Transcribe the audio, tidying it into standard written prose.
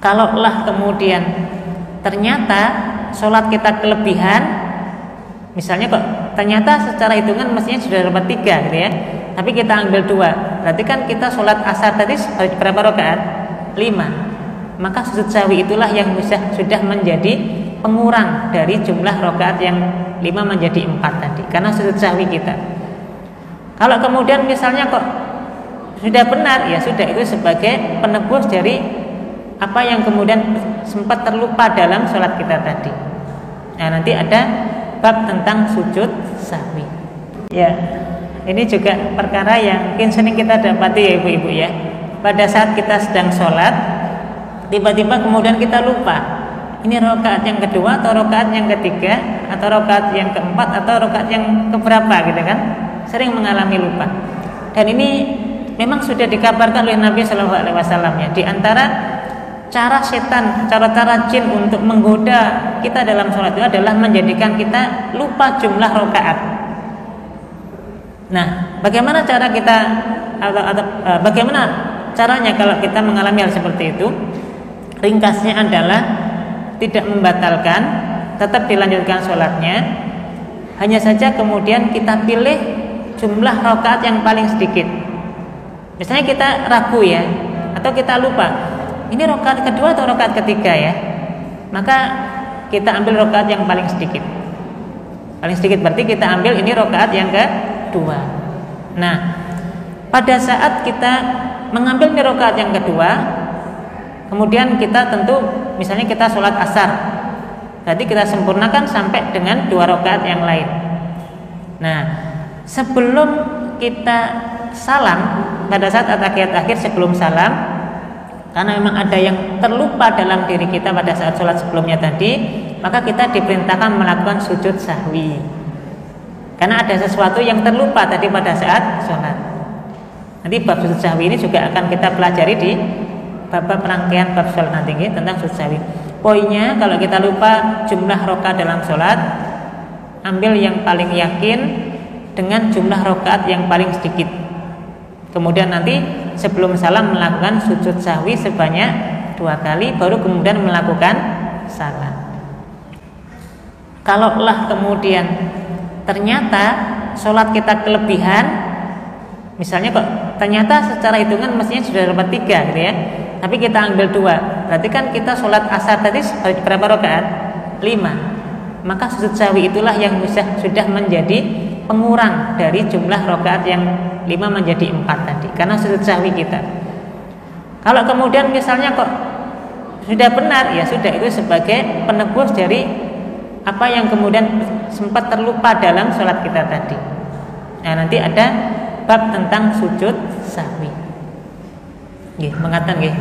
Kalaulah kemudian ternyata sholat kita kelebihan, misalnya kok ternyata secara hitungan mestinya sudah dapat 3 gitu ya, tapi kita ambil 2, berarti kan kita sholat asar tadi berapa rakaat? 5. Maka sujud sahwi itulah yang sudah menjadi pengurang dari jumlah rakaat yang 5 menjadi 4 tadi, karena sujud sahwi kita. Kalau kemudian misalnya kok sudah benar, ya sudah, itu sebagai penebus dari apa yang kemudian sempat terlupa dalam sholat kita tadi. Nah, nanti ada bab tentang sujud sahwi. Ya, ini juga perkara yang mungkin sering kita dapati ya ibu-ibu ya. Pada saat kita sedang sholat, tiba-tiba kemudian kita lupa. Ini rakaat yang kedua atau rakaat yang ketiga atau rakaat yang keempat atau rakaat yang keberapa gitu kan? Sering mengalami lupa. Dan ini memang sudah dikabarkan oleh Nabi Shallallahu Alaihi Wasallam ya. Di antara cara setan, cara-cara jin untuk menggoda kita dalam sholat itu adalah menjadikan kita lupa jumlah rakaat. Nah, bagaimana cara kita bagaimana caranya kalau kita mengalami hal seperti itu? Ringkasnya adalah tidak membatalkan, tetap dilanjutkan sholatnya. Hanya saja kemudian kita pilih jumlah rakaat yang paling sedikit. Misalnya kita ragu ya, atau kita lupa. Ini rakaat kedua atau rakaat ketiga ya? Maka kita ambil rakaat yang paling sedikit. Paling sedikit berarti kita ambil ini rakaat yang kedua. Nah, pada saat kita mengambil ini rakaat yang kedua, kemudian kita tentu misalnya kita sholat asar, berarti kita sempurnakan sampai dengan 2 rakaat yang lain. Nah, sebelum kita salam, pada saat at-tahiyat akhir sebelum salam, karena memang ada yang terlupa dalam diri kita pada saat sholat sebelumnya tadi, maka kita diperintahkan melakukan sujud sahwi. Karena ada sesuatu yang terlupa tadi pada saat sholat. Nanti bab sujud sahwi ini juga akan kita pelajari di bab rangkaian bab sholat nanti tentang sujud sahwi. Poinnya, kalau kita lupa jumlah rakaat dalam sholat, ambil yang paling yakin dengan jumlah rakaat yang paling sedikit. Kemudian nanti sebelum salam melakukan sujud sahwi sebanyak 2 kali, baru kemudian melakukan salam. Kalaulah kemudian ternyata sholat kita kelebihan, misalnya kok ternyata secara hitungan mestinya sudah dapat 3 gitu ya, tapi kita ambil 2, berarti kan kita sholat asar tadi berapa rakaat? 5. Maka sujud sahwi itulah yang sudah menjadi pengurang dari jumlah rakaat yang 5 menjadi 4 tadi, karena sujud sahwi kita. Kalau kemudian misalnya kok sudah benar, ya sudah, itu sebagai penebus dari apa yang kemudian sempat terlupa dalam sholat kita tadi. Nah, nanti ada bab tentang sujud sahwi. Nggih, mengatakan nggih.